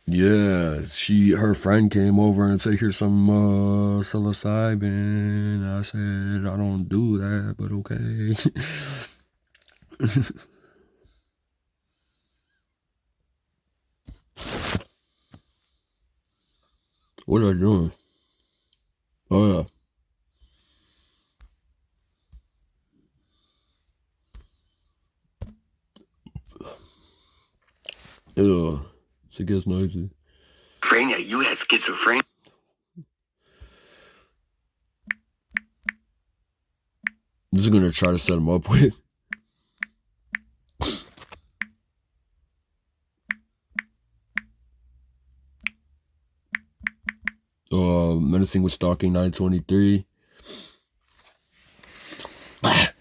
Yeah, her friend came over and said, "Here's some psilocybin." I said, "I don't do that, but okay." What are you doing? Oh yeah, ew. She gets noisy. Schizophrenia, you have schizophrenia. I'm just gonna try to set him up with. Menacing with stalking 923. I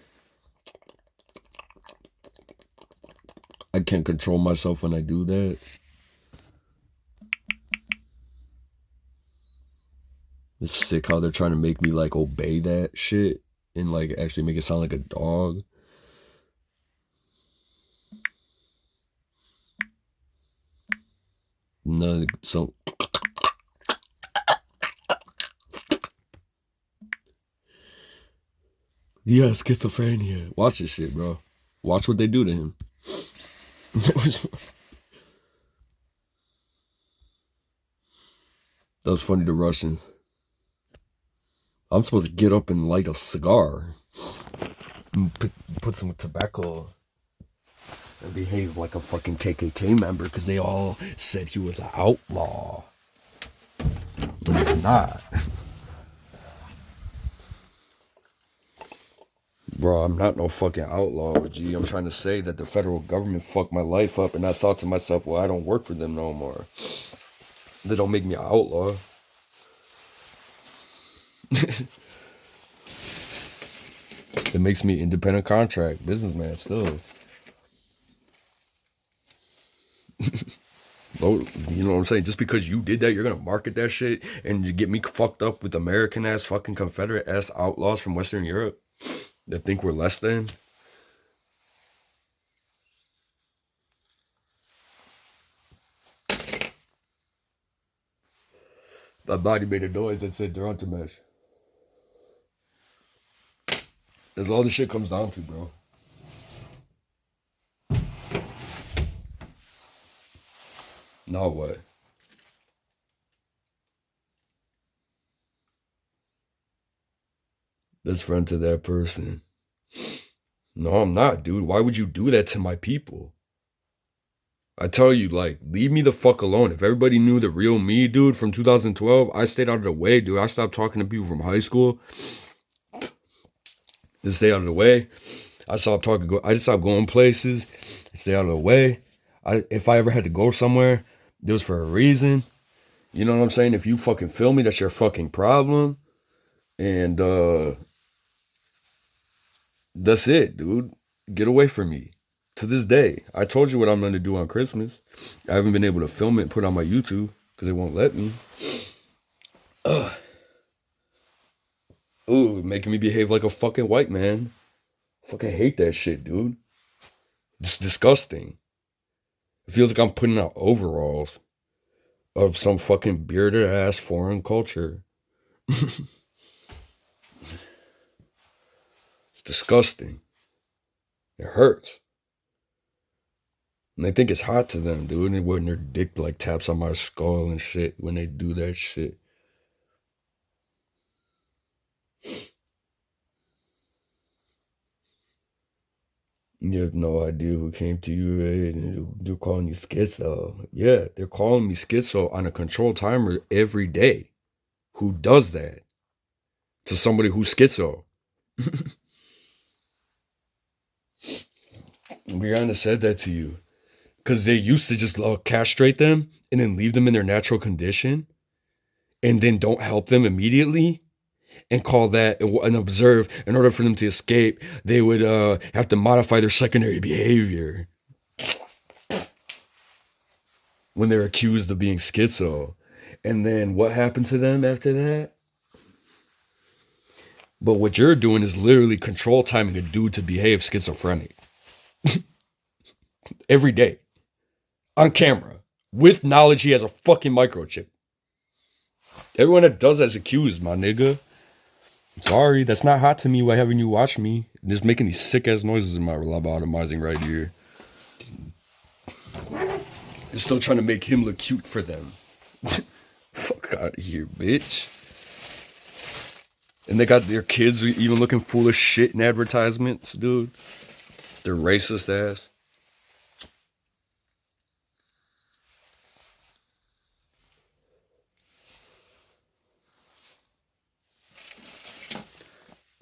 can't control myself when I do that. It's sick how they're trying to make me like obey that shit and like actually make it sound like a dog. No, so yeah, schizophrenia. Watch this shit, bro. Watch what they do to him. That was funny to Russians. I'm supposed to get up and light a cigar and put some tobacco and behave like a fucking KKK member because they all said he was an outlaw. But he's not. Bro, I'm not no fucking outlaw, G. I'm trying to say that the federal government fucked my life up, and I thought to myself, well, I don't work for them no more. They don't make me an outlaw. It makes me independent contract businessman still. You know what I'm saying? Just because you did that, you're gonna market that shit and you get me fucked up with American ass fucking Confederate ass outlaws from Western Europe that think we're less than. My body made a noise that said they're on to mesh. That's all this shit comes down to, bro. Now what? Best friend to that person. No, I'm not, dude. Why would you do that to my people? I tell you, like, leave me the fuck alone. If everybody knew the real me, dude, from 2012, I stayed out of the way, dude. I stopped talking to people from high school to stay out of the way. I stopped talking. I just stopped going places. Stay out of the way. If I ever had to go somewhere, it was for a reason. You know what I'm saying? If you fucking feel me, that's your fucking problem. And that's it, dude. Get away from me. To this day, I told you what I'm going to do on Christmas. I haven't been able to film it and put it on my YouTube because they won't let me. Ooh, making me behave like a fucking white man. Fucking hate that shit, dude. It's disgusting. It feels like I'm putting out overalls of some fucking bearded ass foreign culture. It's disgusting. It hurts. And they think it's hot to them, dude. And when their dick like taps on my skull and shit when they do that shit. You have no idea who came to you, and they're calling you schizo. Yeah, they're calling me schizo on a control timer every day. Who does that to somebody who's schizo? Rihanna said that to you because they used to just castrate them and then leave them in their natural condition and then don't help them immediately and call that and observe. In order for them to escape, they would have to modify their secondary behavior when they're accused of being schizo. And then what happened to them after that? But what you're doing is literally control timing a dude to behave schizophrenic every day on camera. with knowledge he has a fucking microchip. Everyone that does that's accused, my nigga. Sorry, that's not hot to me. Why haven't you watched me? Just making these sick ass noises in my lobotomizing right here. They're still trying to make him look cute for them. Fuck out of here, bitch. And they got their kids even looking fool as shit in advertisements, dude. They're racist ass.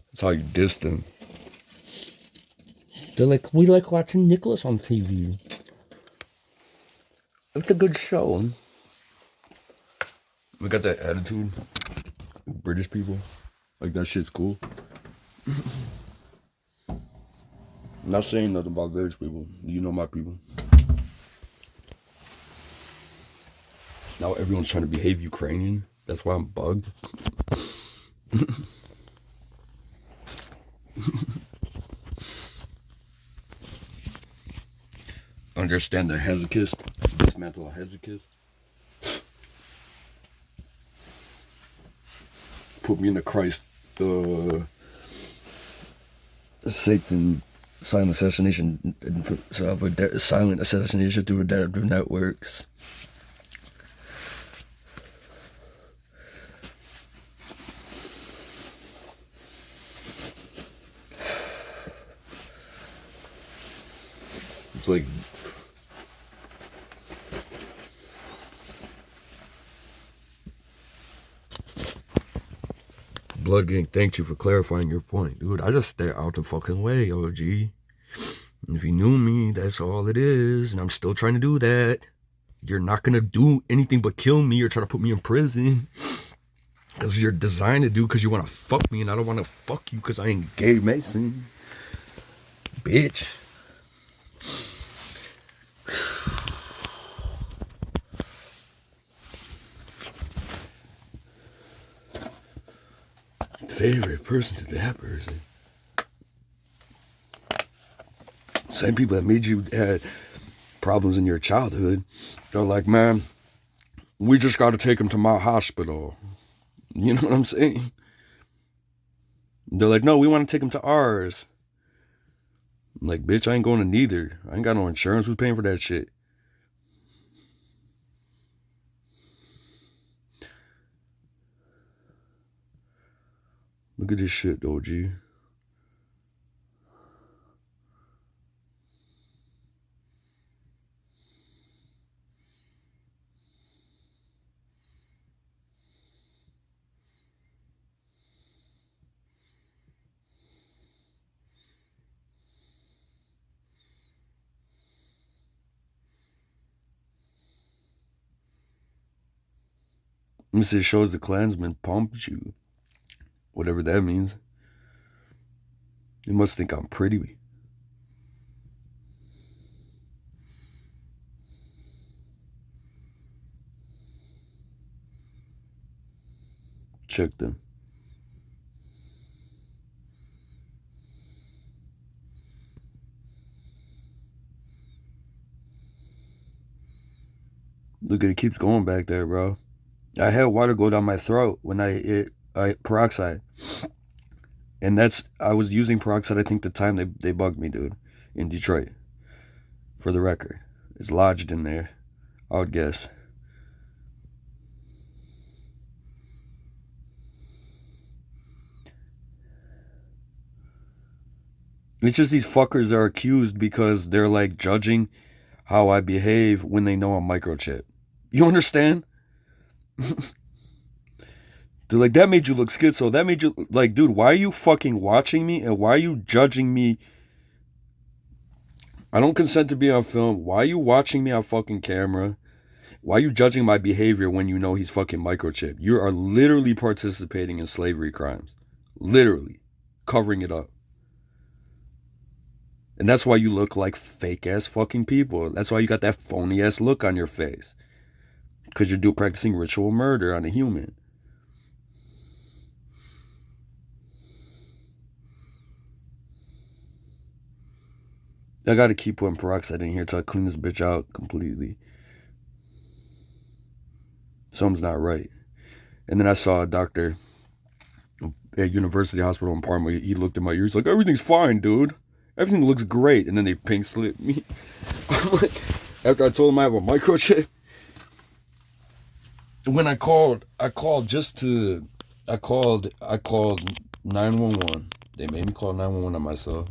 That's how you diss them. They're like, we like watching Nicholas on TV. It's a good show. We got that attitude. British people. Like, that shit's cool. I'm not saying nothing about British people. You know my people. Now everyone's trying to behave Ukrainian. That's why I'm bugged. Understand the hesychist. Dismantle a hesychist. Put me in the Christ Satan silent assassination silent assassination through adaptive networks. It's like Blood Gang, thank you for clarifying your point. Dude, I just stay out the fucking way, OG. If you knew me, that's all it is. And I'm still trying to do that. You're not gonna do anything but kill me or try to put me in prison. Because you're designed to do because you want to fuck me. And I don't want to fuck you because I ain't gay Mason. Bitch. Favorite person to that person. Same people that made you had problems in your childhood. They're like, man, we just got to take him to my hospital. You know what I'm saying? They're like, no, we want to take him to ours. I'm like, bitch, I ain't going to neither. I ain't got no insurance. Who's paying for that shit? Look at this shit, OG. This shows the Klansman pumped you. Whatever that means. You must think I'm pretty. Check them. Look at it, keeps going back there, bro. I had water go down my throat when I ate peroxide. And I was using peroxide, I think, the time they bugged me, dude, in Detroit. For the record. It's lodged in there, I would guess. It's just these fuckers are accused because they're like judging how I behave when they know I'm microchip. You understand? They're like, that made you look schizo. That made you like, dude, why are you fucking watching me and why are you judging me? I don't consent to be on film. Why are you watching me on fucking camera? Why are you judging my behavior when you know he's fucking microchip? You are literally participating in slavery crimes. Literally. Covering it up. And that's why you look like fake ass fucking people. That's why you got that phony ass look on your face. Because you're practicing ritual murder on a human. I gotta keep putting peroxide in here till I clean this bitch out completely. Something's not right. And then I saw a doctor at University Hospital in Parma. He looked at my ears like, everything's fine, dude. Everything looks great. And then they pink slipped me. I'm like, after I told him I have a microchip. When I called just to, I called 911. They made me call 911 on myself.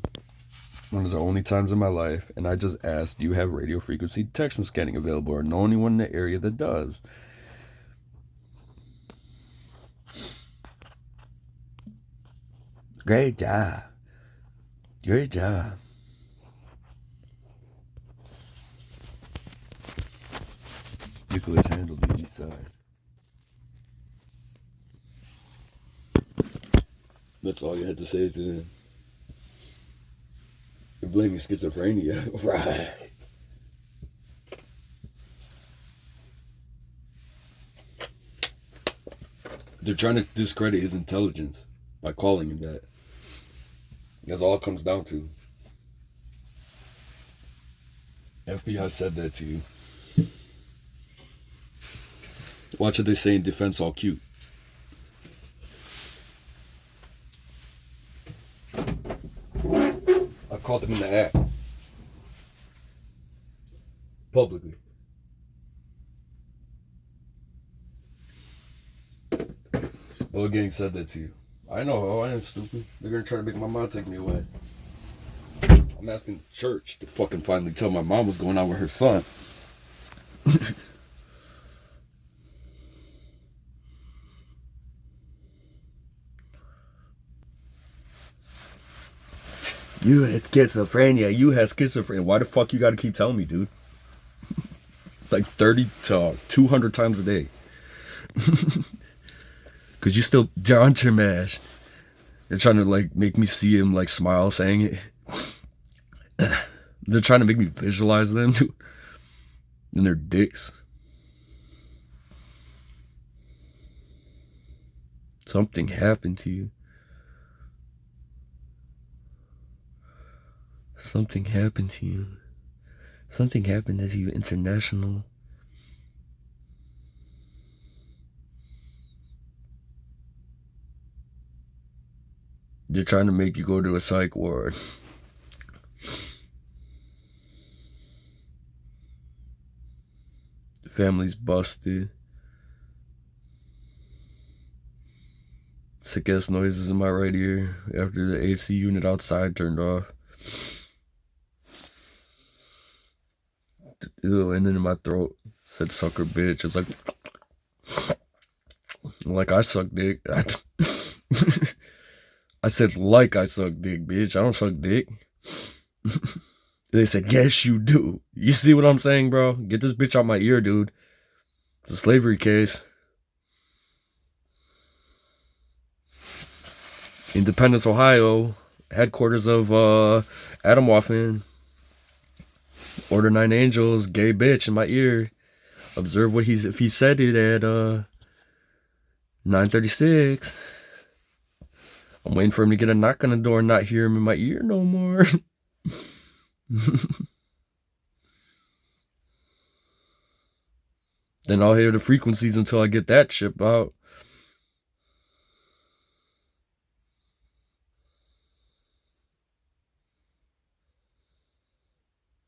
One of the only times in my life. And I just asked, do you have radio frequency detection scanning available or know anyone in the area that does? Great job. Great job. Nicholas handled the east side. That's all you had to say to him. You're blaming schizophrenia. Right. They're trying to discredit his intelligence by calling him that. That's all it comes down to. FBI said that to you. Watch what they say in defense, all cute. I called him in the act. Publicly. Well, gang said that to you. I know, I ain't stupid. They're gonna try to make my mom take me away. I'm asking church to fucking finally tell my mom what's going on with her son. You had schizophrenia. You had schizophrenia. Why the fuck you gotta keep telling me, dude? Like 30 to 200 times a day. Cause you still John Tremash. They're trying to like make me see him like smile saying it. They're trying to make me visualize them too. And they're dicks. Something happened to you. Something happened to you. Something happened to you, international. They're trying to make you go to a psych ward. The family's busted. Sick ass noises in my right ear after the AC unit outside turned off. Ew, and then in my throat said sucker bitch. It's like I suck dick. I said like I suck dick, bitch. I don't suck dick. They said, yes, you do. You see what I'm saying, bro? Get this bitch out my ear, dude. It's a slavery case. Independence, Ohio. Headquarters of Adam Waffen. Order 9 Angels. Gay bitch in my ear. Observe what if he said it at 9:36. I'm waiting for him to get a knock on the door and not hear him in my ear no more. Then I'll hear the frequencies until I get that chip out.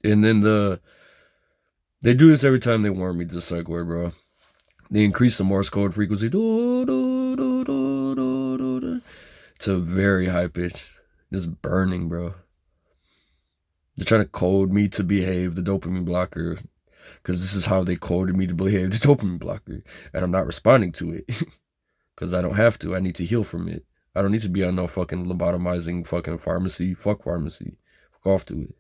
And then they do this every time they warn me to the psych ward, bro. They increase the Morse code frequency to very high pitch. It's burning, bro. They're trying to code me to behave the dopamine blocker, because this is how they coded me to behave the dopamine blocker, and I'm not responding to it because I don't have to. I need to heal from it. I don't need to be on no fucking lobotomizing fucking pharmacy. Fuck pharmacy. Fuck off to it.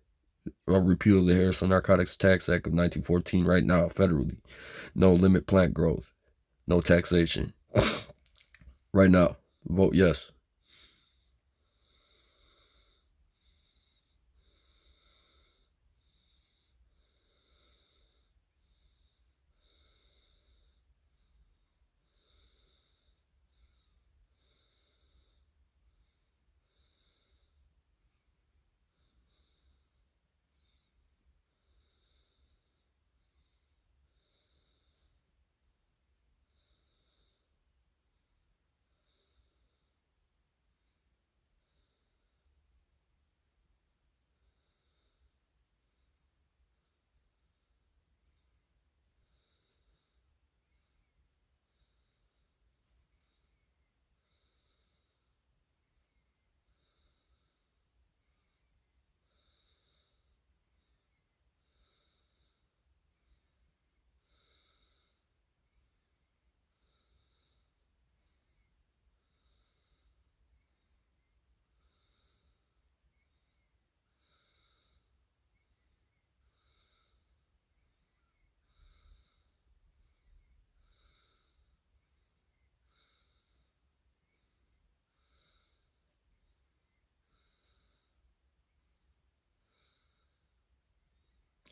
I'll repeal the Harrison Narcotics Tax Act of 1914 right now, federally. No limit plant growth. No taxation. Right now. Vote yes.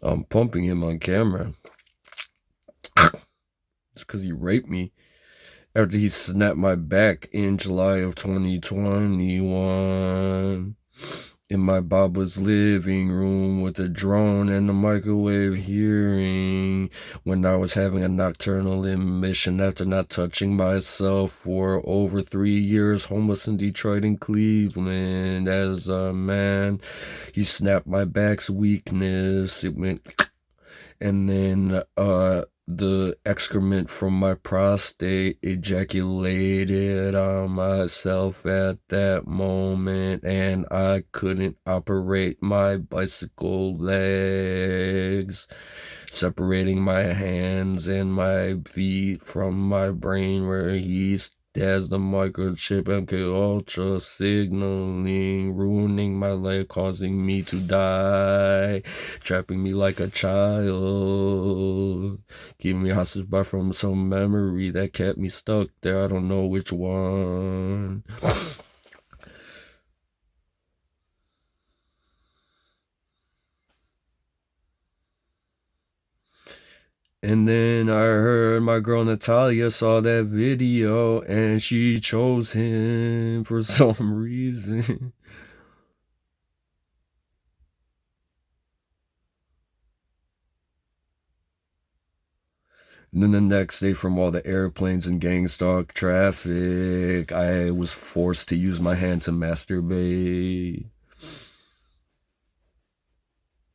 I'm pumping him on camera. It's because he raped me after he snapped my back in July of 2021 in my Baba's living room with a drone and a microwave hearing when I was having a nocturnal emission after not touching myself for over 3 years, homeless in Detroit and Cleveland. As a man, he snapped my back's weakness. It went, and then the excrement from my prostate ejaculated on myself at that moment, and I couldn't operate my bicycle legs, separating my hands and my feet from my brain where he has the microchip MK Ultra signaling, ruining my life, causing me to die, trapping me like a child, keeping me hostage by from some memory that kept me stuck there. I don't know which one. And then I heard my girl Natalia saw that video and she chose him for some reason. And then the next day, from all the airplanes and gang stalk traffic, I was forced to use my hand to masturbate.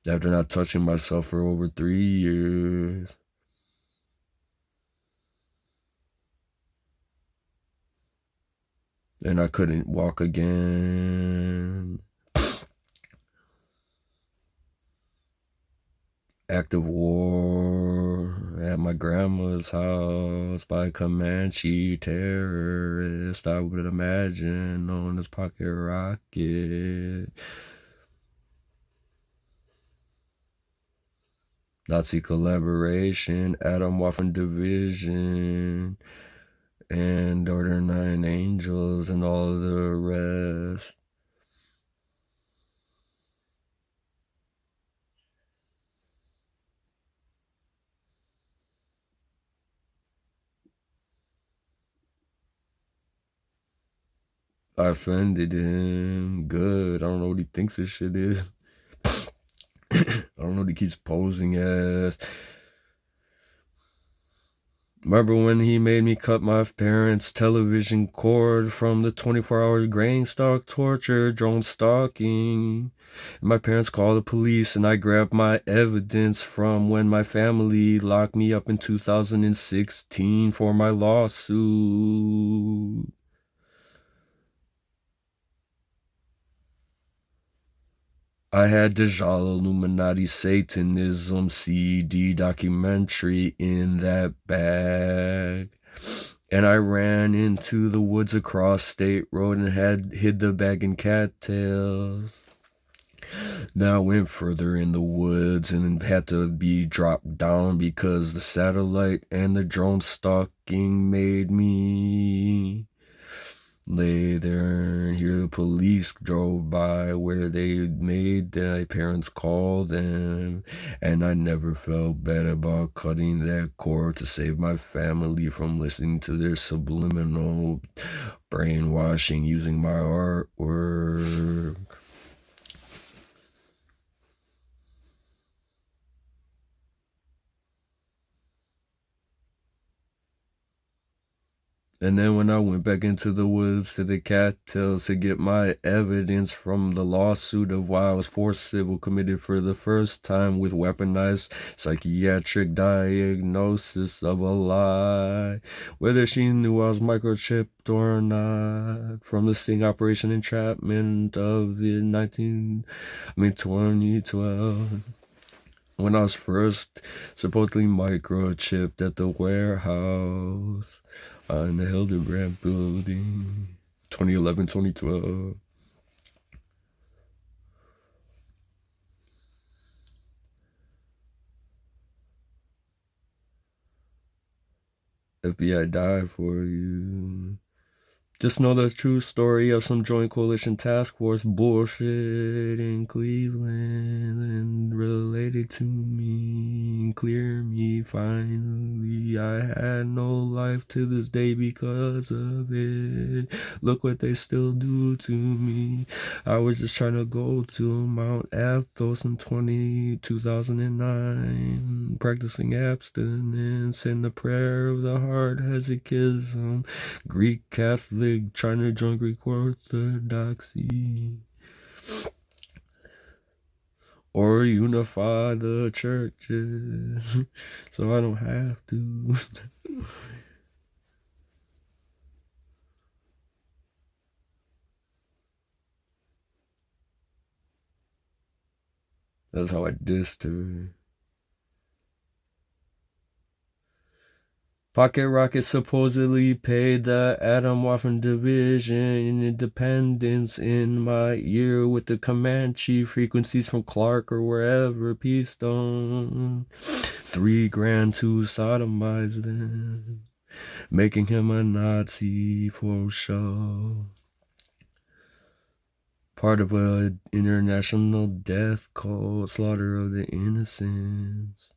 After not touching myself for over 3 years. And I couldn't walk again. Active war at my grandma's house by Comanche terrorist, I would imagine, known as Pocket Rocket. Nazi collaboration, Atom Waffen Division, and Order 9 Angels, and all the rest. I offended him. Good. I don't know what he thinks this shit is. I don't know what he keeps posing as. Remember when he made me cut my parents' television cord from the 24-hour grain stock torture, drone stalking? My parents called the police and I grabbed my evidence from when my family locked me up in 2016 for my lawsuit. I had Dajjal Illuminati Satanism CD documentary in that bag. And I ran into the woods across State Road and had hid the bag in cattails. Then I went further in the woods and had to be dropped down because the satellite and the drone stalking made me lay there and hear the police drove by where they made my parents call them, and I never felt bad about cutting that cord to save my family from listening to their subliminal brainwashing using my artwork. And then when I went back into the woods to the cattails to get my evidence from the lawsuit of why I was forced civil committed for the first time with weaponized psychiatric diagnosis of a lie, whether she knew I was microchipped or not, from the sting operation entrapment of the 2012. When I was first supposedly microchipped at the warehouse in the Hildebrand building, 2011, 2012. FBI died for you. Just know the true story of some joint coalition task force bullshit in Cleveland and related to me. Clear me finally. I had no life to this day because of it. Look what they still do to me. I was just trying to go to Mount Athos in 2009, practicing abstinence and the prayer of the heart hesychism. Greek Catholic trying to join Greek Orthodoxy or unify the churches so I don't have to. That's how I dissed her. Pocket Rocket supposedly paid the Atom Waffen Division Independence in my ear with the Comanche frequencies from Clark or wherever. Peace Stone. $3,000 to sodomize them, making him a Nazi for sure. Part of an international death cult, slaughter of the innocents.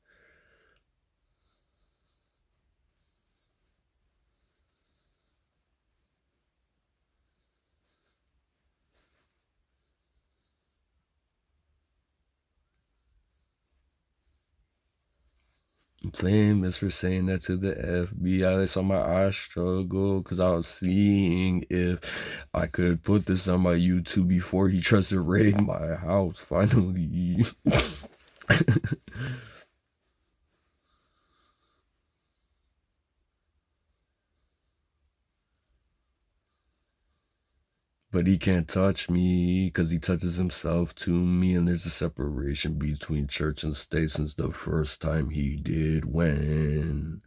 I'm famous for saying that to the FBI. They saw my eye struggle because I was seeing if I could put this on my YouTube before he tries to raid my house, finally. But he can't touch me because he touches himself to me, and there's a separation between church and state since the first time he did when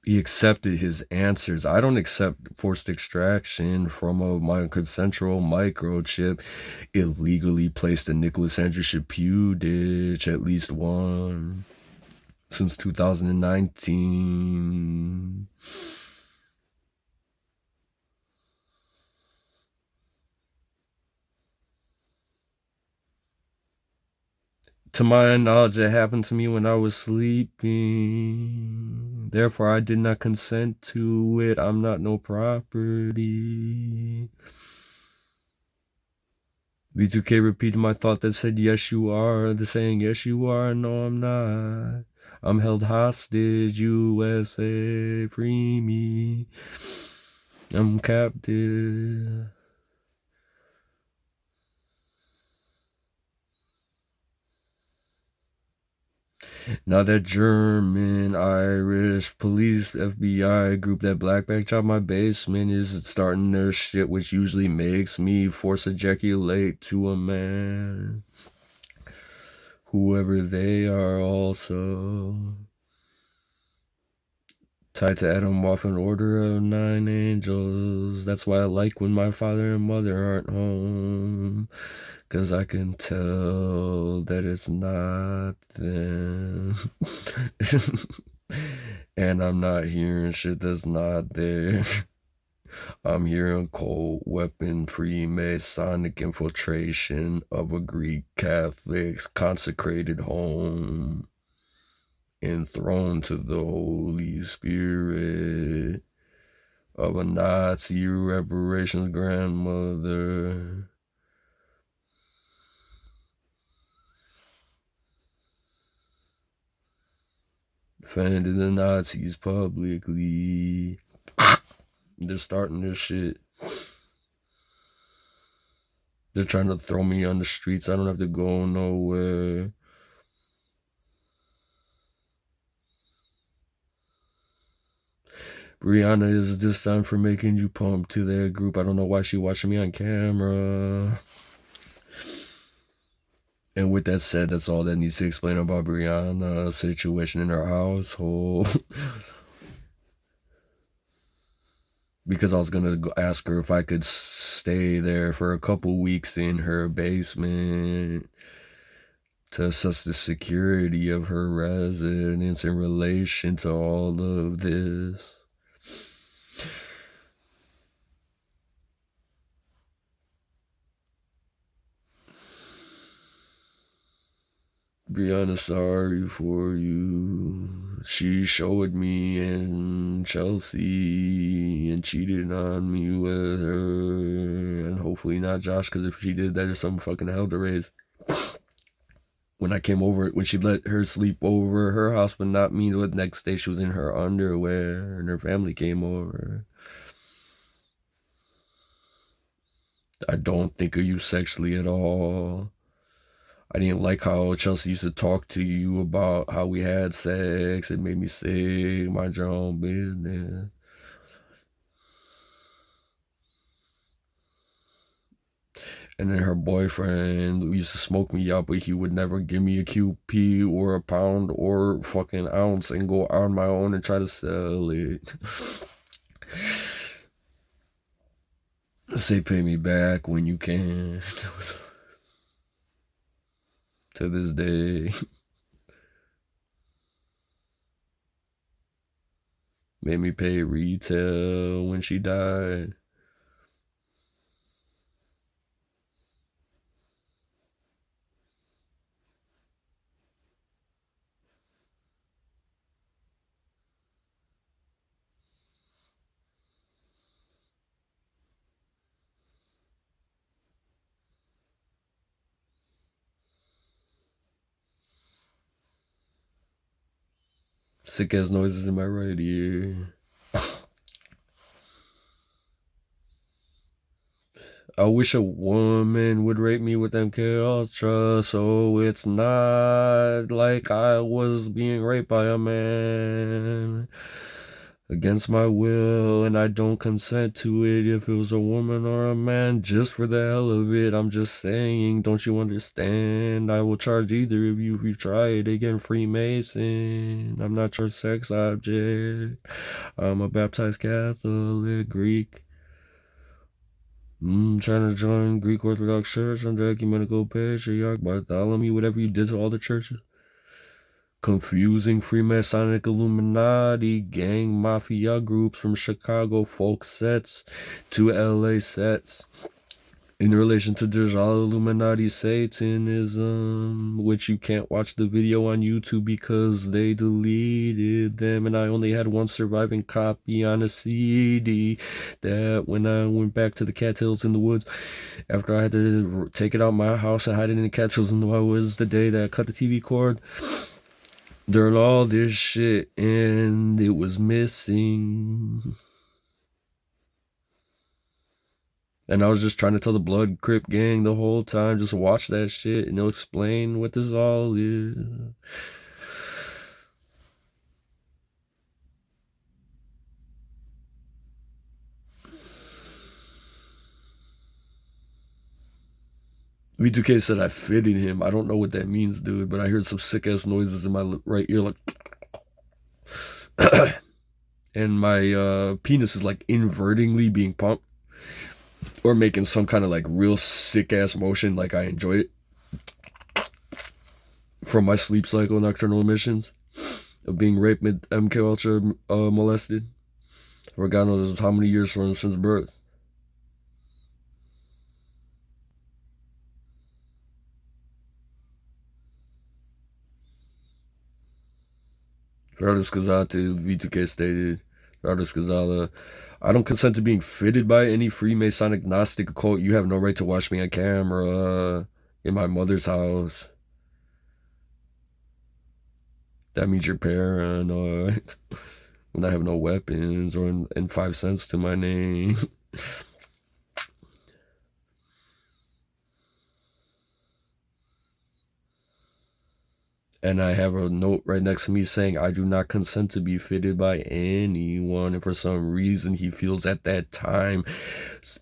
he accepted his answers. I don't accept forced extraction from a consensual microchip illegally placed in Nicholas Andrew Shapudich, at least one, since 2019. To my knowledge, it happened to me when I was sleeping. Therefore, I did not consent to it. I'm not no property. V2K repeated my thought that said, yes, you are. The saying, yes, you are. No, I'm not. I'm held hostage. USA, free me. I'm captive. Now that German, Irish, police, FBI group that blackback job my basement is starting their shit, which usually makes me force ejaculate to a man. Whoever they are also. Tied to Adam Waffen Order of 9 Angels. That's why I like when my father and mother aren't home. Cause I can tell that it's not them. And I'm not hearing shit that's not there. I'm hearing cold weapon Freemasonic infiltration of a Greek Catholic's consecrated home, enthroned to the Holy Spirit of a Nazi reparations grandmother. Defended the Nazis publicly. They're starting this shit. They're trying to throw me on the streets. I don't have to go nowhere. Brianna is this time for making you pump to their group. I don't know why she watching me on camera. And with that said, that's all that needs to explain about Brianna's situation in her household. Because I was going to ask her if I could stay there for a couple weeks in her basement to assess the security of her residence in relation to all of this. Brianna, sorry for you. She showed me and Chelsea and cheated on me with her. And hopefully not Josh, because if she did, that is some fucking hell to raise. When I came over, when she let her sleep over her house, but not me, the next day she was in her underwear and her family came over. I don't think of you sexually at all. I didn't like how Chelsea used to talk to you about how we had sex. It made me sick. Mind your own business. And then her boyfriend used to smoke me out, but he would never give me a QP or a pound or fucking ounce and go on my own and try to sell it. Say pay me back when you can. To this day. Made me pay retail when she died. Sick ass noises in my right ear. I wish a woman would rape me with MK Ultra, so it's not like I was being raped by a man against my will, and I don't consent to it if it was a woman or a man, just for the hell of it. I'm just saying, don't you understand? I will charge either of you if you try it again, Freemason. I'm not your sex object. I'm a baptized Catholic Greek. Trying to join Greek Orthodox Church. I'm the Ecumenical Patriarch Bartholomew, whatever you did to all the churches. Confusing Freemasonic Illuminati gang mafia groups from Chicago folk sets to LA sets. In relation to Dajjal Illuminati Satanism, which you can't watch the video on YouTube because they deleted them, and I only had one surviving copy on a CD that when I went back to the cattails in the woods, after I had to take it out of my house and hide it in the cattails in the woods, was the day that I cut the TV cord. During all this shit, and it was missing. And I was just trying to tell the Blood Crip gang the whole time, just watch that shit and they'll explain what this all is. V2K said I fitted him. I don't know what that means, dude, but I heard some sick ass noises in my right ear, like, and my penis is like invertingly being pumped. Or making some kind of like real sick ass motion, like I enjoyed it. From my sleep cycle nocturnal emissions of being raped with MK Ultra molested for God knows how many years since birth. Gerardus Kazate, V2K stated, Gerardus Kazala, I don't consent to being fitted by any Freemasonic Gnostic occult. You have no right to watch me on camera in my mother's house. That means you're paranoid. When I have no weapons or in 5 cents to my name. And I have a note right next to me saying, I do not consent to be fitted by anyone. And for some reason, he feels at that time,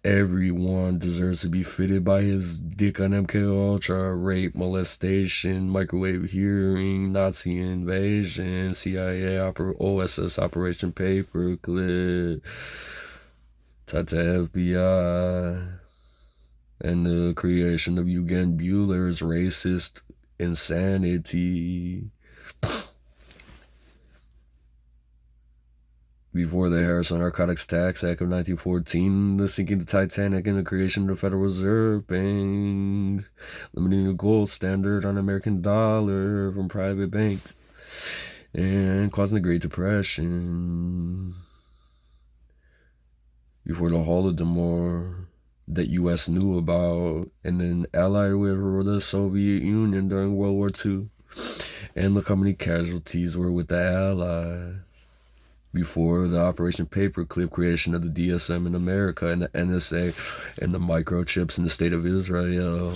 everyone deserves to be fitted by his dick on MK Ultra, rape, molestation, microwave hearing, Nazi invasion, CIA, OSS Operation Paperclip, Tata FBI, and the creation of Eugen Bueller's racist insanity. Before the Harrison Narcotics Tax Act of 1914, the sinking of the Titanic, and the creation of the Federal Reserve Bank, limiting the gold standard on American dollar from private banks, and causing the Great Depression. Before the Holodomor that U.S. knew about, and then allied with the Soviet Union during World War II, and look how many casualties were with the Allies. Before the Operation Paperclip, creation of the DSM in America, and the NSA, and the microchips in the state of Israel,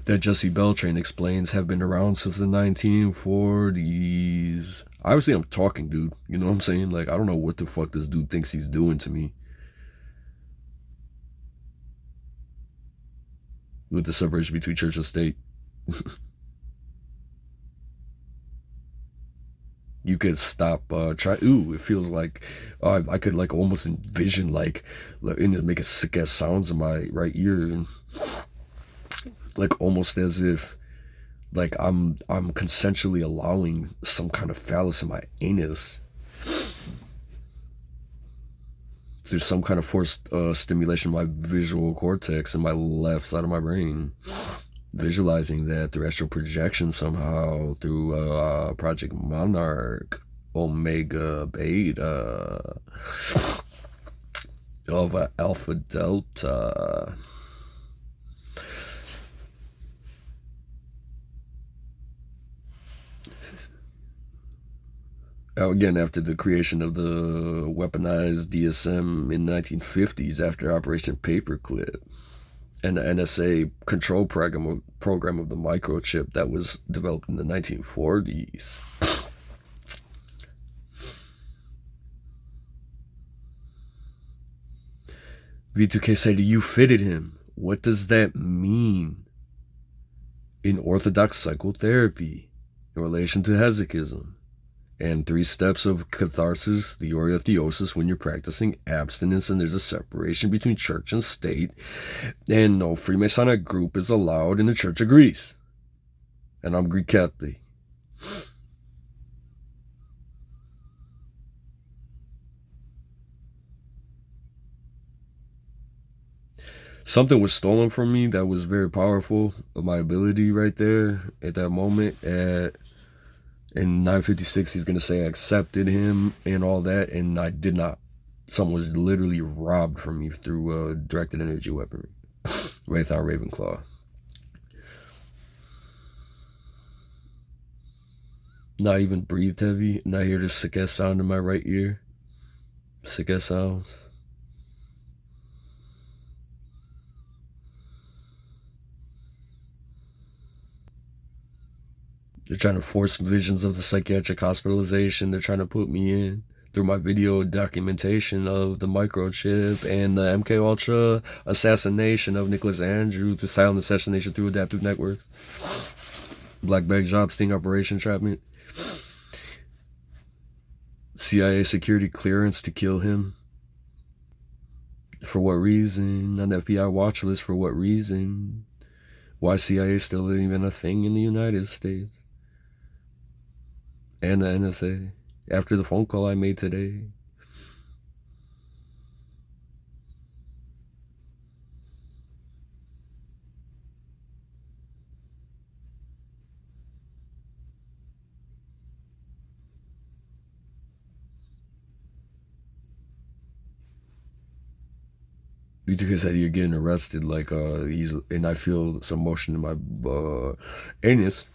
that Jesse Beltran explains have been around since the 1940s. Obviously, I'm talking, dude. You know what I'm saying? Like, I don't know what the fuck this dude thinks he's doing to me. With the separation between church and state. You could stop, it feels like I could like almost envision like and make sick ass sounds in my right ear, like almost as if like I'm consensually allowing some kind of phallus in my anus. There's some kind of forced stimulation of my visual cortex in my left side of my brain. Visualizing that through astral projection somehow, through Project Monarch, Omega Beta, of Alpha Delta. Now again, after the creation of the weaponized DSM in 1950s, after Operation Paperclip, and the NSA control program of the microchip that was developed in the 1940s. V2K said, you fitted him. What does that mean? In orthodox psychotherapy, in relation to hesychism, and 3 steps of catharsis, the theosis, when you're practicing abstinence, and there's a separation between church and state, and no Freemasonic group is allowed, and the church agrees. And I'm Greek Catholic. Something was stolen from me that was very powerful, of my ability right there at that moment. In 956, he's going to say I accepted him and all that, and I did not. Someone was literally robbed from me through directed energy weaponry. Raython Ravenclaw. Not even breathed heavy. Not hear the sick ass sound in my right ear. Sick ass sounds. They're trying to force visions of the psychiatric hospitalization. They're trying to put me in through my video documentation of the microchip and the MK Ultra assassination of Nicholas Andrew, through silent assassination through adaptive networks. Black bag job, sting operation entrapment. CIA security clearance to kill him. For what reason? On the FBI watch list, for what reason? Why CIA still even a thing in the United States? And the NSA. After the phone call I made today. Because said you're getting arrested, like and I feel some motion in my anus.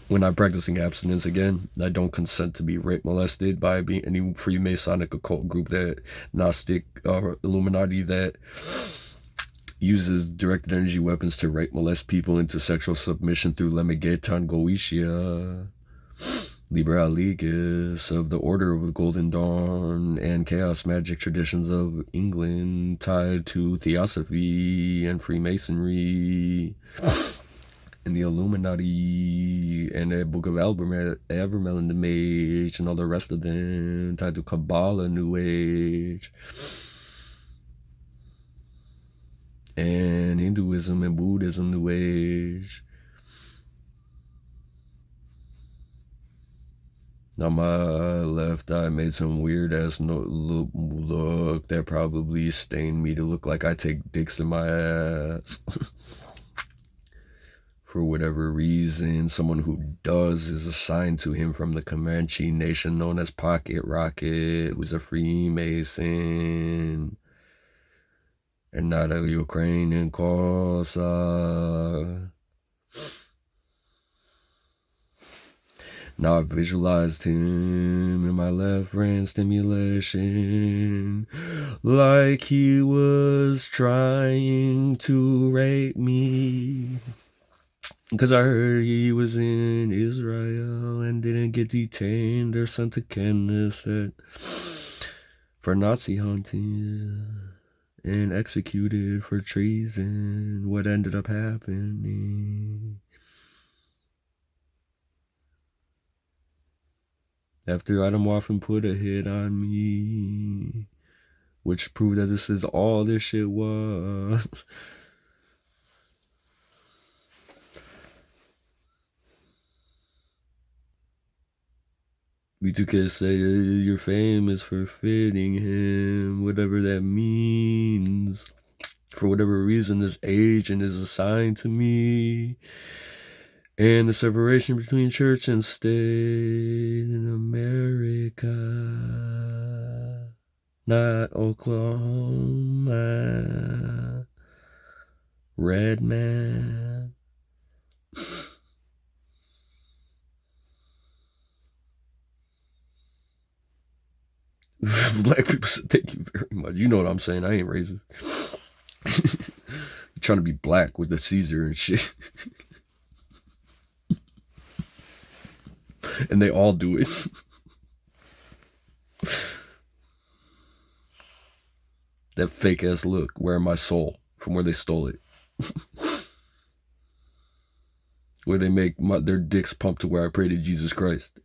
When I'm practicing abstinence again, I don't consent to be rape molested by being any Freemasonic occult group, that Gnostic Illuminati that uses directed energy weapons to rape molest people into sexual submission through Lemegeton Goetia, Liber Aligus, of the Order of the Golden Dawn, and chaos magic traditions of England tied to Theosophy and Freemasonry. And the Illuminati, and the Book of Abramelin, the Mage, and all the rest of them, tied to Kabbalah, New Age. and Hinduism and Buddhism, New Age. On my left eye made some weird ass look that probably stained me to look like I take dicks in my ass. For whatever reason, someone who does is assigned to him from the Comanche nation known as Pocket Rocket, who's a Freemason and not a Ukrainian Cossack. Now I visualized him in my left brain stimulation, like he was trying to rape me. Because I heard he was in Israel and didn't get detained or sent to Knesset for Nazi hunting and executed for treason. What ended up happening? After Adam Waffen put a hit on me, which proved that this is all this shit was. V2K say you're famous for fitting him, whatever that means. For whatever reason, this agent is assigned to me. And the separation between church and state in America, not Oklahoma. Red man. Black people said thank you very much. You know what I'm saying. I ain't racist. Trying to be black with the Caesar and shit. And they all do it. That fake ass look. Where my soul? From where they stole it. Where they make their dicks pump to where I pray to Jesus Christ.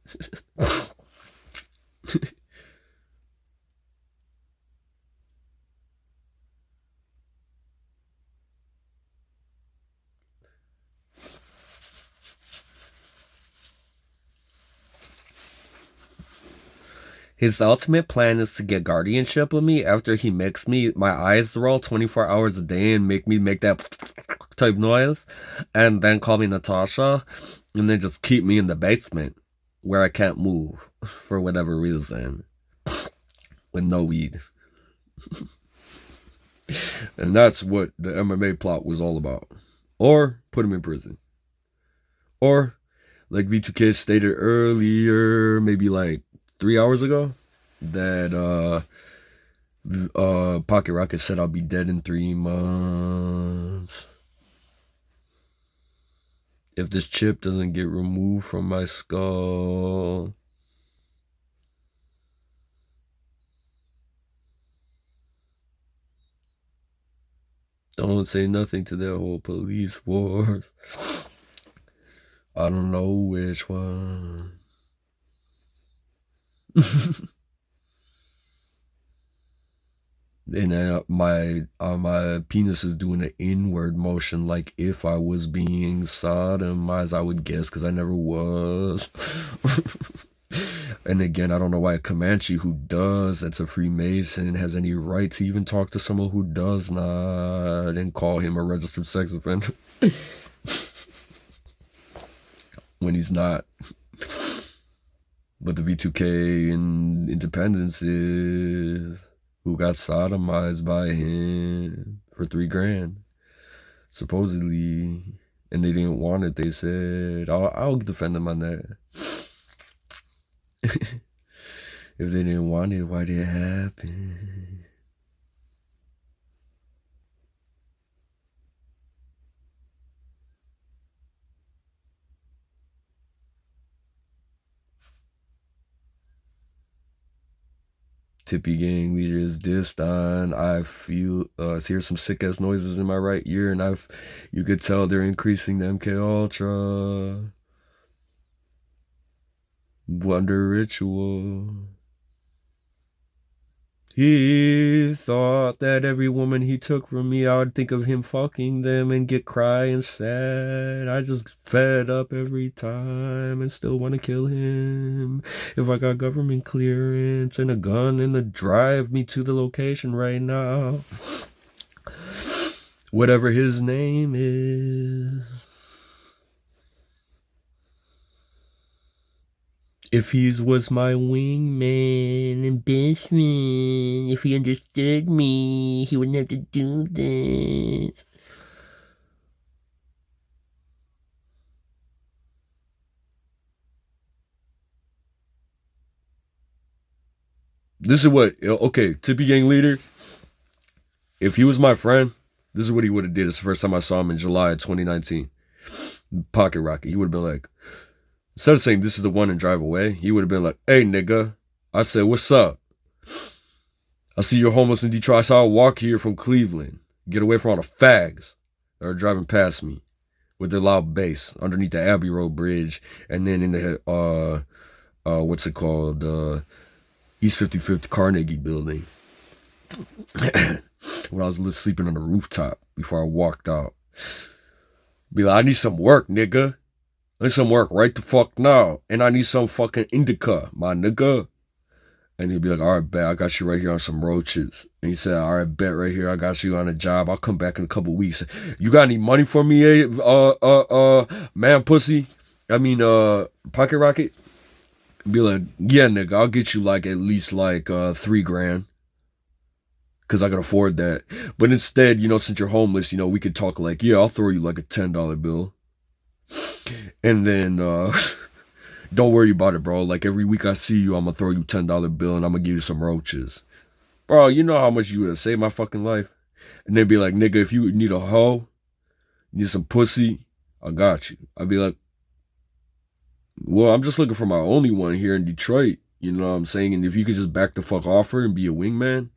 His ultimate plan is to get guardianship of me after he makes me my eyes roll 24 hours a day and make me make that type noise, and then call me Natasha, and then just keep me in the basement where I can't move for whatever reason with no weed. And that's what the MMA plot was all about. Or put him in prison. Or, like V2K stated earlier, maybe like 3 hours ago, that Pocket Rocket said I'll be dead in 3 months if this chip doesn't get removed from my skull. Don't say nothing to that whole police force. I don't know which one. And my penis is doing an inward motion, like if I was being sodomized, I would guess, because I never was. And again, I don't know why a Comanche who does, that's a Freemason, has any right to even talk to someone who does not and call him a registered sex offender when he's not. But the V2K in Independence is who got sodomized by him for $3,000, supposedly, and they didn't want it. They said, I'll defend them on that. If they didn't want it, why did it happen? Tippy gang leader is dissed on. I feel hear some sick ass noises in my right ear, and you could tell they're increasing the MK Ultra. Wonder Ritual. He thought that every woman he took from me, I would think of him fucking them and get crying sad. I just fed up every time and still want to kill him. If I got government clearance and a gun and a drive me to the location right now. Whatever his name is. If he was my wingman and best friend, if he understood me, he wouldn't have to do this. This is what, okay, Tippy Gang leader, if he was my friend, this is what he would have did. It's the first time I saw him in July of 2019. Pocket Rocket. He would have been like, instead of saying this is the one and drive away, he would have been like, hey, nigga. I said, what's up? I see you're homeless in Detroit. I saw a walk here from Cleveland. Get away from all the fags that are driving past me with their loud bass underneath the Abbey Road Bridge. And then in the, what's it called? East 55th Carnegie Building. When I was sleeping on the rooftop before I walked out. Be like, I need some work, nigga. I need some work right the fuck now. And I need some fucking indica, my nigga. And he'd be like, all right, bet, I got you right here on some roaches. And he said, all right, bet right here, I got you on a job. I'll come back in a couple weeks. You got any money for me, man pussy? I mean, Pocket Rocket? Be like, yeah, nigga, I'll get you like at least like $3,000. Cause I can afford that. But instead, since you're homeless, we could talk like, yeah, I'll throw you like a $10 bill. And then, don't worry about it, bro. Like every week I see you, I'm gonna throw you $10 bill and I'm gonna give you some roaches. Bro, you know how much you would have saved my fucking life? And they'd be like, nigga, if you need a hoe, you need some pussy, I got you. I'd be like, well, I'm just looking for my only one here in Detroit. You know what I'm saying? And if you could just back the fuck off her and be a wingman,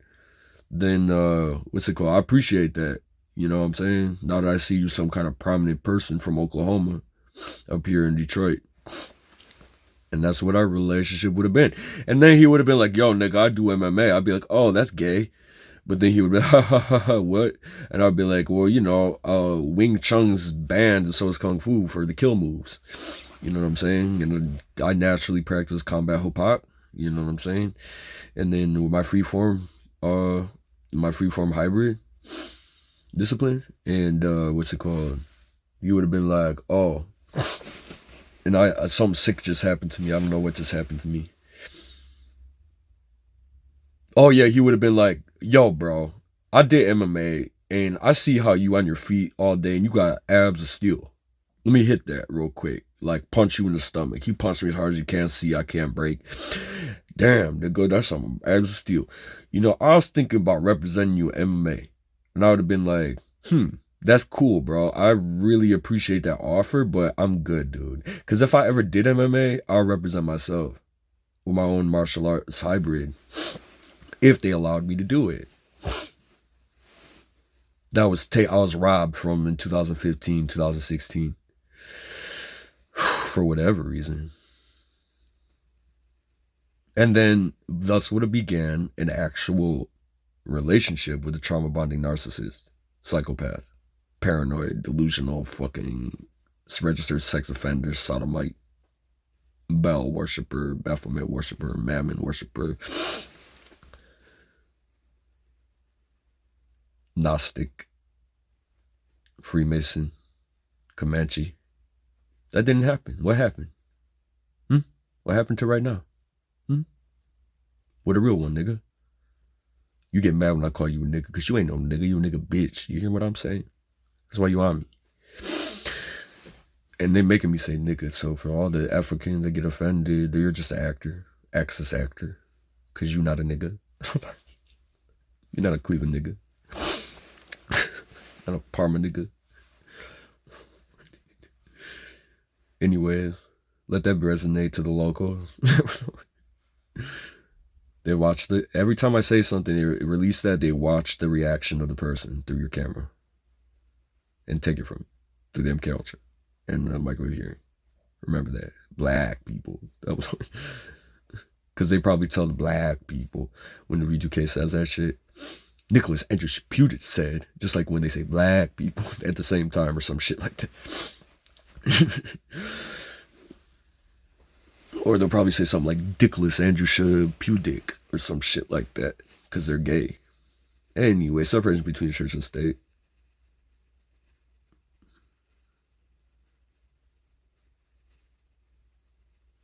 then, what's it called? I appreciate that. You know what I'm saying? Now that I see you some kind of prominent person from Oklahoma up here in Detroit. And that's what our relationship would have been. And then he would have been like, yo, nigga, I do MMA. I'd be like, oh, that's gay. But then he would be like, ha, ha, ha, ha, what? And I'd be like, well, Wing Chun's banned, and so is Kung Fu for the kill moves. You know what I'm saying? And I naturally practice combat hip-hop. You know what I'm saying? And then with my freeform hybrid discipline, and what's it called? You would have been like, oh, and something sick just happened to me. I don't know what just happened to me. Oh yeah, he would have been like, yo, bro, I did MMA, and I see how you on your feet all day, and you got abs of steel. Let me hit that real quick. Like, punch you in the stomach. He punched me as hard as you can see. I can't break. Damn, nigga, that's some abs of steel. I was thinking about representing you in MMA. And I would have been like, that's cool, bro. I really appreciate that offer, but I'm good, dude. Because if I ever did MMA, I'll represent myself with my own martial arts hybrid. If they allowed me to do it. I was robbed from in 2015, 2016. For whatever reason. And then thus would have began an actual relationship with a trauma bonding narcissist, psychopath, paranoid, delusional, fucking registered sex offender, sodomite, Baal worshiper, Baphomet worshiper, Mammon worshiper, Gnostic, Freemason, Comanche. That didn't happen. What happened? What happened to right now? What a real one, nigga. You get mad when I call you a nigga, because you ain't no nigga. You a nigga bitch. You hear what I'm saying? That's why you on me. And they making me say nigga. So for all the Africans that get offended, you're just an actor. Axis actor. Because you're not a nigga. You're not a Cleveland nigga. Not a Parma nigga. Anyways, let that resonate to the locals. They watch every time I say something, they release that, they watch the reaction of the person through your camera. And take it from through the MK Ultra and microwave hearing. Remember that. Black people. That was Because they probably tell the black people when the V2K says that shit. Nicholas Andrew Puget said, just like when they say black people at the same time or some shit like that. Or they'll probably say something like Dickless Andrew Pudic or some shit like that because they're gay. Anyway, separation between church and state.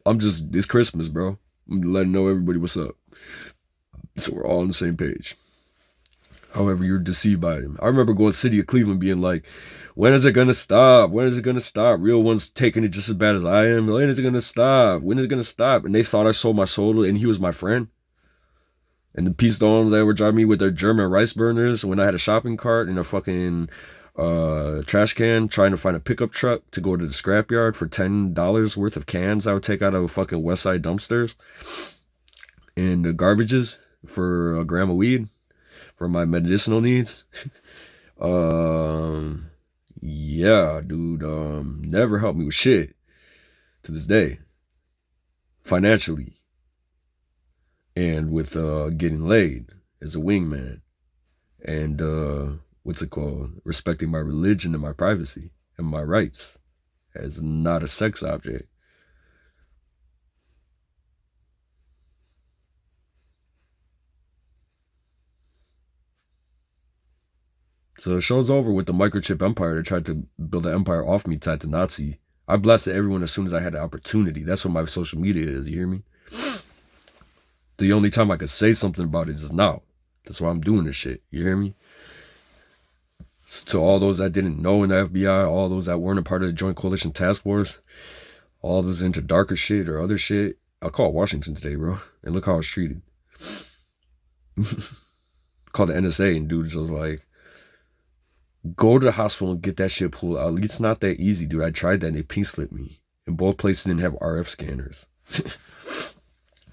It's Christmas, bro. I'm letting know everybody what's up. So we're all on the same page. However, you're deceived by them. I remember going to City of Cleveland being like, when is it going to stop? When is it going to stop? Real ones taking it just as bad as I am. When is it going to stop? When is it going to stop? And they thought I sold my soul to, and he was my friend. And the peace dogs that were driving me with their German rice burners when I had a shopping cart and a fucking trash can trying to find a pickup truck to go to the scrapyard for $10 worth of cans I would take out of a fucking West Side dumpsters. And the garbages for a gram of weed for my medicinal needs. Yeah, dude, never helped me with shit to this day. Financially. And with getting laid as a wingman. And what's it called? Respecting my religion and my privacy and my rights as not a sex object. So the show's over with the microchip empire that tried to build an empire off me tied to Nazi. I blasted everyone as soon as I had the opportunity. That's what my social media is, you hear me? The only time I could say something about it is now. That's why I'm doing this shit, you hear me? To all those that didn't know in the FBI, all those that weren't a part of the Joint Coalition Task Force, all those into darker shit or other shit, I called Washington today, bro. And look how I was treated. Called the NSA and dudes was like, go to the hospital and get that shit pulled out. At least it's not that easy, dude. I tried that and they pink slipped me. And both places didn't have RF scanners.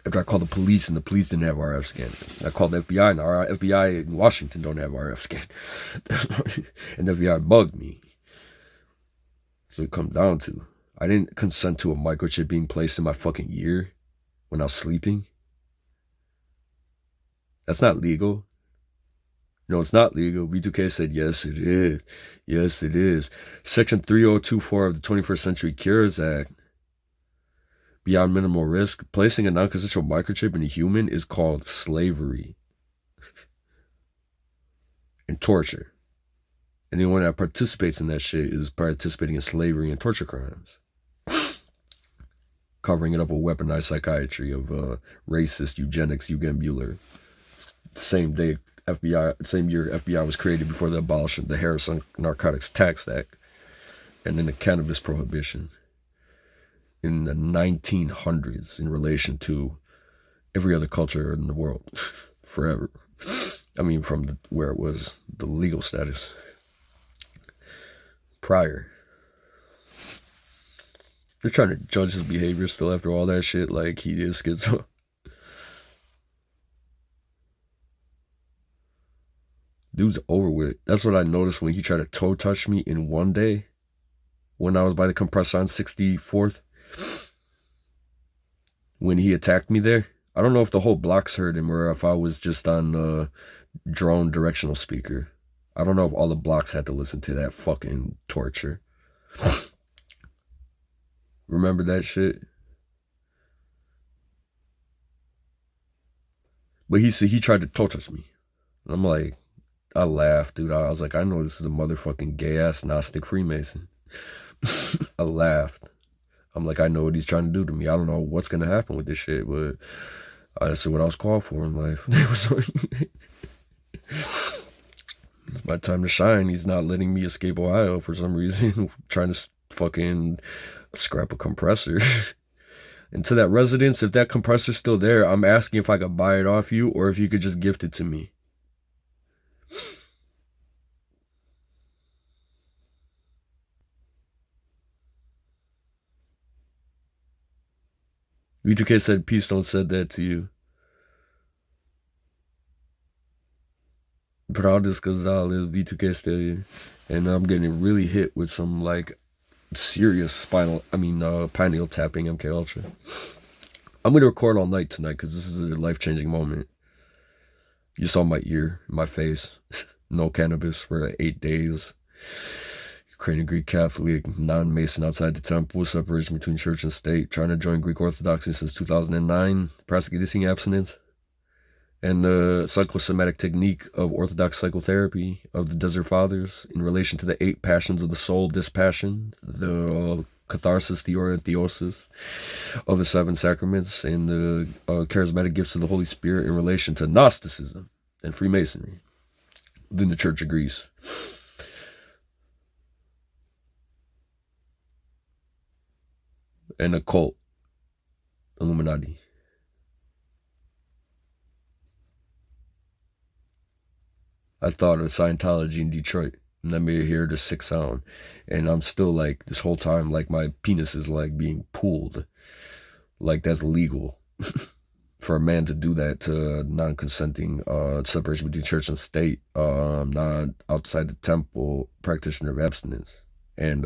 After I called the police and the police didn't have RF scanners. I called the FBI and the FBI in Washington don't have RF scanners. And the FBI bugged me. So it comes down to, I didn't consent to a microchip being placed in my fucking ear when I was sleeping. That's not legal. No, it's not legal. V2K said, yes, it is. Yes, it is. Section 3024 of the 21st Century Cures Act. Beyond minimal risk, placing a non-consensual microchip in a human is called slavery and torture. Anyone that participates in that shit is participating in slavery and torture crimes. Covering it up with weaponized psychiatry of racist eugenics, Eugen Bueller. Same year FBI was created before the abolition of the Harrison Narcotics Tax Act and then the cannabis prohibition in the 1900s in relation to every other culture in the world forever. I mean, from where it was the legal status prior. They're trying to judge his behavior still after all that shit like he is schizo. Dude's over with. That's what I noticed when he tried to toe touch me in one day when I was by the compressor on 64th. When he attacked me there. I don't know if the whole blocks heard him or if I was just on drone directional speaker. I don't know if all the blocks had to listen to that fucking torture. Remember that shit? But he tried to toe touch me. I'm like, I laughed, dude. I was like, I know this is a motherfucking gay-ass Gnostic Freemason. I laughed. I'm like, I know what he's trying to do to me. I don't know what's going to happen with this shit, but I said what I was called for in life. It's my time to shine. He's not letting me escape Ohio for some reason. Trying to fucking scrap a compressor. And to that residence, if that compressor's still there, I'm asking if I could buy it off you or if you could just gift it to me. V2K said, peace don't said that to you. Proudest Gonzalez, V2K Stallion. And I'm getting really hit with some, like, serious pineal tapping MK Ultra. I'm going to record all night tonight because this is a life-changing moment. You saw my ear, my face. No cannabis for 8 days. Ukrainian Greek Catholic, non-Mason outside the temple, separation between church and state, trying to join Greek Orthodoxy since 2009, practicing abstinence, and the psychosomatic technique of Orthodox psychotherapy of the Desert Fathers in relation to the 8 passions of the soul, dispassion, the catharsis, theosis of the 7 sacraments, and the charismatic gifts of the Holy Spirit in relation to Gnosticism and Freemasonry. Then the Church of Greece. And a cult, Illuminati. I thought of Scientology in Detroit, and then made it hear the sick sound, and I'm still like, this whole time, like my penis is like being pulled, like that's illegal for a man to do that to non-consenting separation between church and state, non outside the temple practitioner of abstinence, and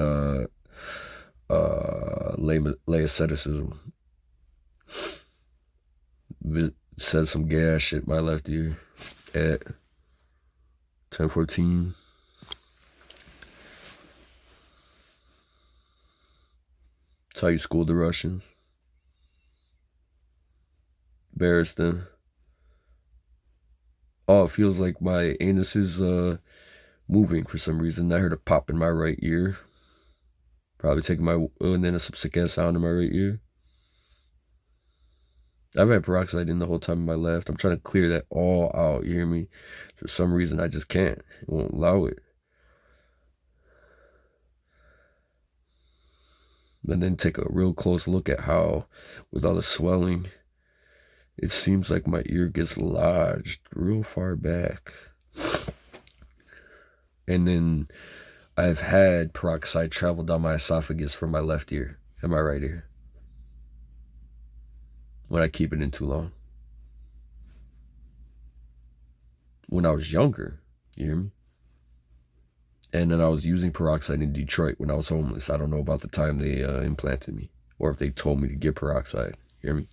lay asceticism. Said some gay ass shit my left ear at 10:14. That's how you school the Russians. Embarrass them. Oh, it feels like my anus is moving for some reason. I heard a pop in my right ear. Probably taking my, and then some sick ass sound in my right ear. I've had peroxide in the whole time in my left. I'm trying to clear that all out, you hear me? For some reason, I just can't. It won't allow it. And then take a real close look at how, with all the swelling, it seems like my ear gets lodged real far back. And then I've had peroxide travel down my esophagus from my left ear and my right ear when I keep it in too long. When I was younger, you hear me? And then I was using peroxide in Detroit when I was homeless. I don't know about the time they implanted me, or if they told me to get peroxide, you hear me?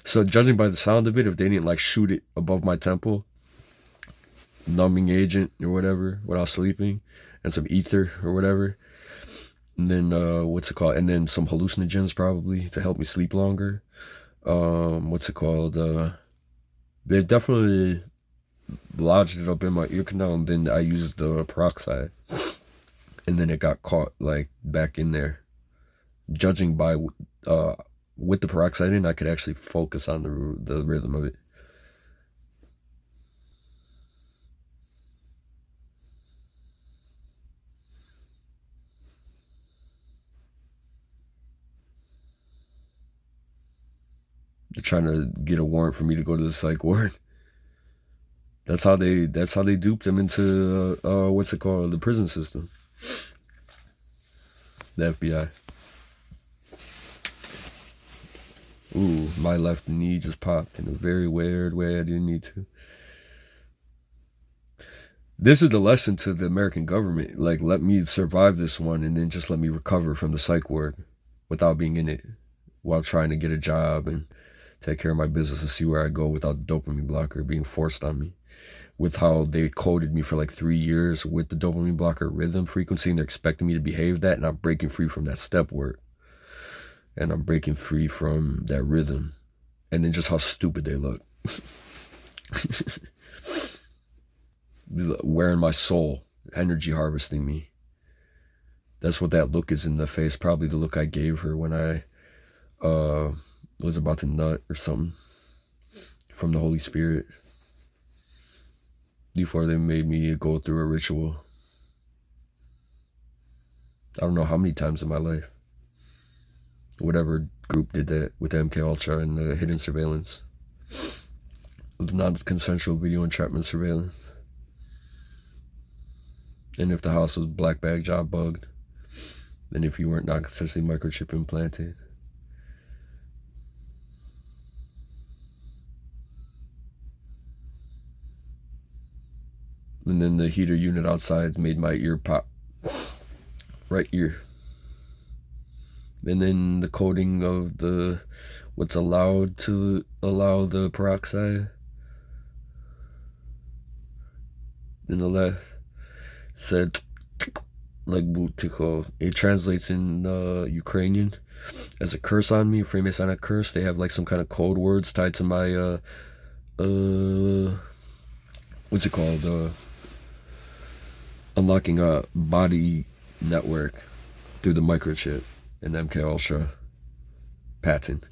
So judging by the sound of it, if they didn't like shoot it above my temple, numbing agent or whatever, when I was sleeping, and some ether or whatever, and then what's it called? And then some hallucinogens probably to help me sleep longer. What's it called? They definitely lodged it up in my ear canal, and then I used the peroxide, and then it got caught like back in there. Judging by with the peroxide in, I could actually focus on the rhythm of it. They're trying to get a warrant for me to go to the psych ward. That's how they duped them into what's it called, the prison system. The FBI. Ooh, my left knee just popped in a very weird way. I didn't need to. This is the lesson to the American government. Like, let me survive this one, and then just let me recover from the psych ward without being in it, while trying to get a job and take care of my business and see where I go without the dopamine blocker being forced on me. With how they coded me for like 3 years with the dopamine blocker rhythm frequency, and they're expecting me to behave that, and I'm breaking free from that step work. And I'm breaking free from that rhythm. And then just how stupid they look. Wearing my soul, energy harvesting me. That's what that look is in the face. Probably the look I gave her when I was about to nut or something from the Holy Spirit. Before they made me go through a ritual. I don't know how many times in my life. Whatever group did that with MK Ultra and the hidden surveillance. With non-consensual video entrapment surveillance. And if the house was black bag job bugged. And if you weren't non-consensually microchip implanted. And then the heater unit outside made my ear pop. right ear. And then the coding of the what's allowed to allow the peroxide. Then the left said like butiko. It translates in Ukrainian as a curse on me, a Freemasonic curse. They have like some kind of code words tied to my what's it called? Unlocking a body network through the microchip and MK Ultra patent.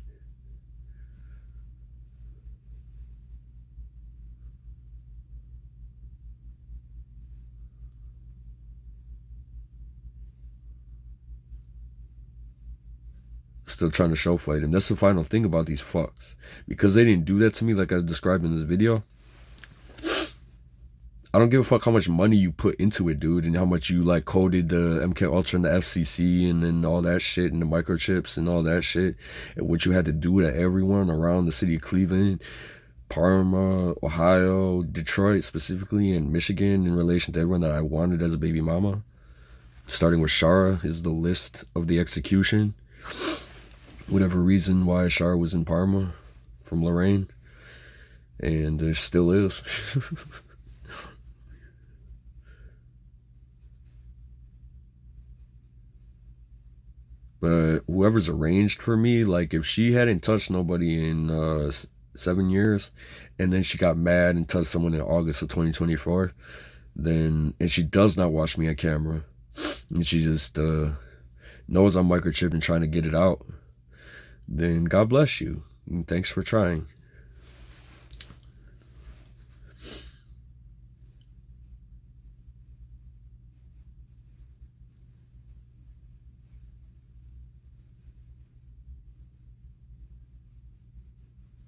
Still trying to show fight him. That's the final thing about these fucks. Because they didn't do that to me like I described in this video, I don't give a fuck how much money you put into it, dude, and how much you like coded the MK Ultra and the FCC and then all that shit and the microchips and all that shit, and what you had to do to everyone around the city of Cleveland, Parma, Ohio, Detroit specifically, and Michigan in relation to everyone that I wanted as a baby mama. Starting with Shara is the list of the execution. Whatever reason why Shara was in Parma from Lorraine, and there still is. But whoever's arranged for me, like if she hadn't touched nobody in 7 years, and then she got mad and touched someone in August of 2024, then, and she does not watch me on camera, and she just knows I'm microchipped and trying to get it out, then God bless you, and thanks for trying.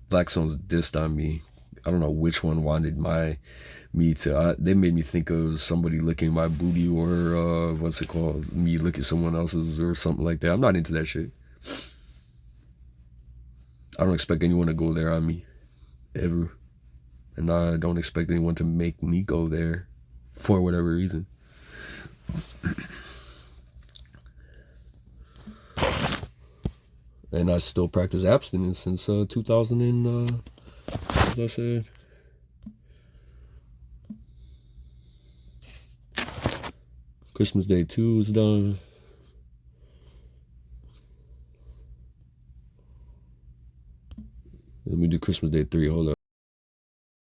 Blackstone's dissed on me. I don't know which one wanted me to. They made me think of somebody licking my booty, or what's it called? Me licking someone else's or something like that. I'm not into that shit. I don't expect anyone to go there on me, ever. And I don't expect anyone to make me go there for whatever reason. And I still practice abstinence since 2000 and, as I said, Christmas Day 2 is done. Let me do Christmas Day 3, hold up.